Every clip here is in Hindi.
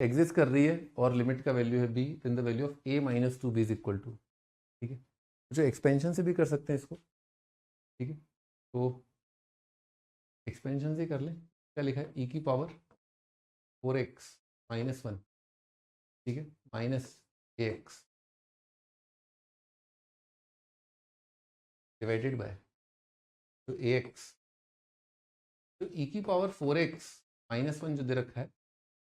एग्जिस्ट कर रही है और लिमिट का वैल्यू है B, then the value of a minus 2b is equal to, ठीक है। जो एक्सपेंशन से भी कर सकते हैं इसको, ठीक है। तो एक्सपेंशन से कर लें, क्या लिखा है, e की पावर 4x माइनस 1, ठीक है, माइनस ax डिवाइडेड बाय तो ax, तो e की पावर 4x माइनस 1 जो दे रखा है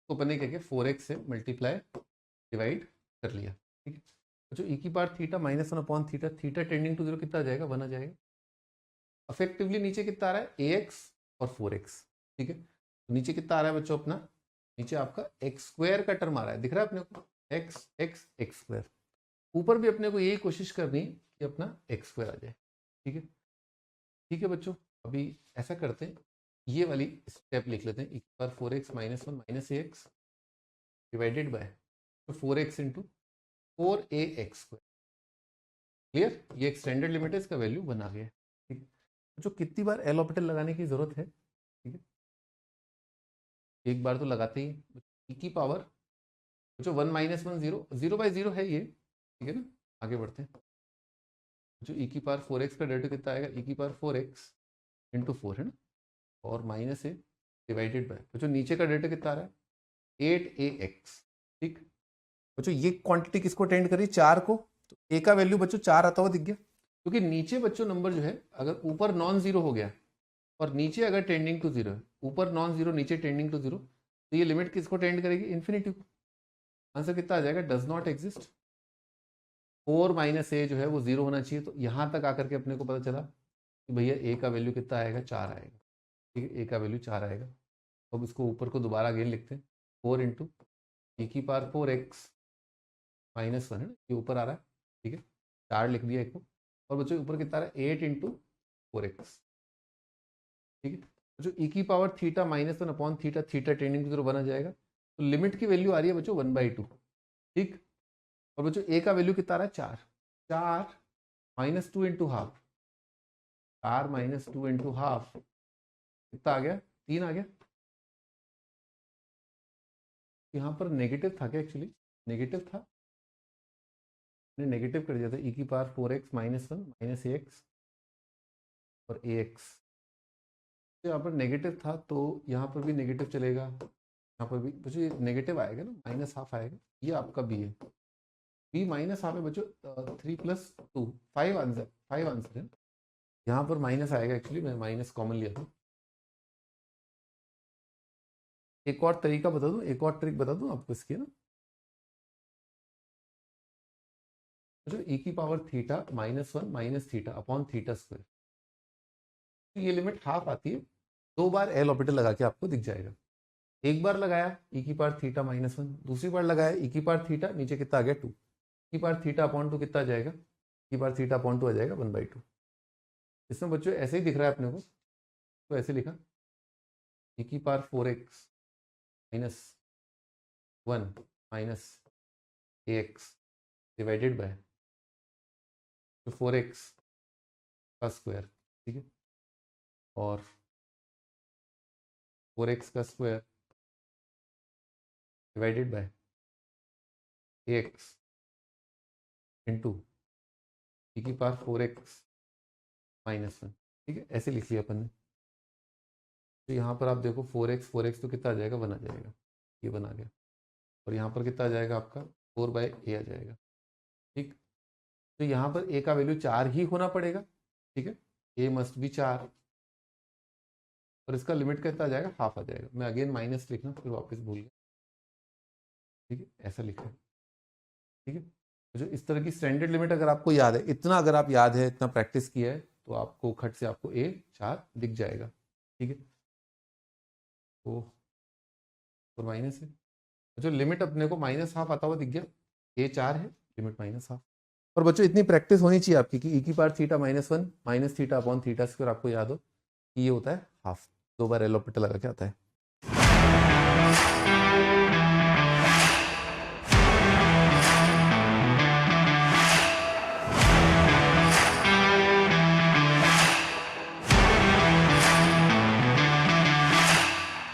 तो अपन ने क्या किया, 4x से मल्टीप्लाई डिवाइड कर लिया, ठीक है। जो e की power theta minus 1 upon theta, theta tending to 0 कितना आ जाएगा, 1 आ जाएगा। अफेक्टिवली नीचे कितना आ रहा है, ax और 4x, ठीक है। तो नीचे कितना आ रहा है बच्चों अपना, नीचे आपका एक्स स्क्वायर का टर्म आ रहा है, दिख रहा है अपने को, एक्स एक्स एक्स स्क्वायर। ऊपर भी अपने को यही कोशिश करनी है कि अपना एक्स स्क्वायर आ जाए, ठीक है। ठीक है बच्चों, अभी ऐसा करते हैं, ये वाली स्टेप लिख लेते हैं, एक बार 4x minus 1 minus A x divided by तो 4x into 4ax square, clear. ये एक्सटेंडेड लिमिट है, इसका वैल्यू बना गया, ठीक है। जो कितनी बार एल ऑर्बिटल लगाने की जरूरत है, ठीक है, एक बार तो लगाते ही। e की पावर जो 1 माइनस 1 0 0 बाई 0 है ये, ठीक है ना। आगे बढ़ते हैं, जो e की पावर 4x का डेरिवेटिव कितना आएगा, e की पावर 4x इंटू 4 है ना, और माइनस ए डिवाइडेड बाय तो जो नीचे का डेरिवेटिव कितना आ रहा है 8ax, ठीक। बच्चों ये क्वांटिटी किसको टेंड करी, 4 को, तो a का वैल्यू बच्चों 4 आता हुआ दिख गया, क्योंकि नीचे बच्चों नंबर जो है अगर ऊपर नॉन जीरो हो गया और नीचे अगर टेंडिंग टू जीरो है, ऊपर नॉन जीरो नीचे टेंडिंग टू जीरो, तो ये लिमिट किसको टेंड करेगी, इन्फिनिटी को। आंसर कितना आ जाएगा, डज नॉट एग्जिस्ट। 4 माइनस ए जो है वो 0 होना चाहिए, तो यहां तक आकर के अपने को पता चला कि भैया ए का वैल्यू कितना आएगा, 4 आएगा, ठीक है, ए का वैल्यू 4 आएगा। अब इसको ऊपर को दोबारा अगेन लिखते हैं, 4 इंटू ई की पावर 4x माइनस 1 है ना, ये ऊपर आ रहा है, ठीक है, 4 लिख दिया एक को, और बच्चों ऊपर कितना आ रहा है 8 इंटू 4x, ठीक है। जो ई की power theta minus 1 upon theta, theta tending to 0 बना जाएगा, तो लिमिट की वैल्यू आ रही है बच्चों 1/2, ठीक। और बच्चों ए का वैल्यू कितना आ रहा है 4, 4 minus 2 into half, 4 minus 2 into half कितना आ गया, 3 आ गया। यहाँ पर नेगेटिव था क्या, एक्चुअली नेगेटिव था, मैंने नेगेटिव कर दिया था, ई की पावर 4x माइनस 1 माइनस ए एक्स और ए एक्स, तो यहाँ पर नेगेटिव था तो यहाँ पर भी नेगेटिव चलेगा, यहाँ पर भी बच्चों नेगेटिव आएगा ना, माइनस हाफ आएगा, ये आपका बी है, बी माइनस हाफ है बच्चों, 3 प्लस 2 5 आंसर, 5 आंसर है, यहाँ पर माइनस आएगा, एक्चुअली मैं माइनस कॉमन लिया था। एक और तरीका बता दूं, एक और ट्रिक बता दूं आपको इसकी ना, जो e की power theta minus 1 minus theta upon theta square, तो ये लिमिट हाफ आती है, 2 बार एल ऑर्बिटल लगा के आपको दिख जाएगा। एक बार लगाया e की पावर थीटा माइनस 1, दूसरी बार लगाया e की पावर थीटा, नीचे कितना आ गया 2, की पावर थीटा अपॉन 2 कितना आ जाएगा, की पावर थीटा अपॉन 2 आ जाएगा 1/2। इसमें बच्चों ऐसे ही दिख रहा है अपने को, तो ऐसे लिखा e की power 4x minus 1 minus ax divided by तो 4x का स्क्वायर, ठीक है, और 4x का square divided by ax into e की पावर 4x माइनस 1, ठीक है, ऐसे लिख लिया अपन ने। तो यहाँ पर आप देखो 4x तो कितना आ जाएगा, 1 आ जाएगा, ये 1 आ गया, और यहाँ पर कितना आ जाएगा आपका 4/a आ जाएगा, ठीक। तो यहाँ पर a का वैल्यू 4 ही होना पड़ेगा, ठीक है, a मस्ट बी 4, और इसका लिमिट कितना आ जाएगा, हाफ आ जाएगा। मैं अगेन माइनस लिखना फिर वापस भूल गया, ठीक है, ऐसा लिखा है, ठीक है। जो इस तरह की स्टैंडर्ड लिमिट अगर आपको याद है, इतना अगर आप याद है, इतना प्रैक्टिस किया है, तो आपको खट से आपको a 4 दिख जाएगा, ठीक है। तो माइनस है, जो लिमिट अपने को माइनस हाफ आता हुआ दिख गया, a 4 है, लिमिट माइनस हाफ। और बच्चों इतनी प्रैक्टिस होनी चाहिए आपकी कि e की power theta minus 1 minus theta upon theta square आपको याद हो कि ये होता है हाफ, 2 बार एल ऑर्बिटल लगा के आता है।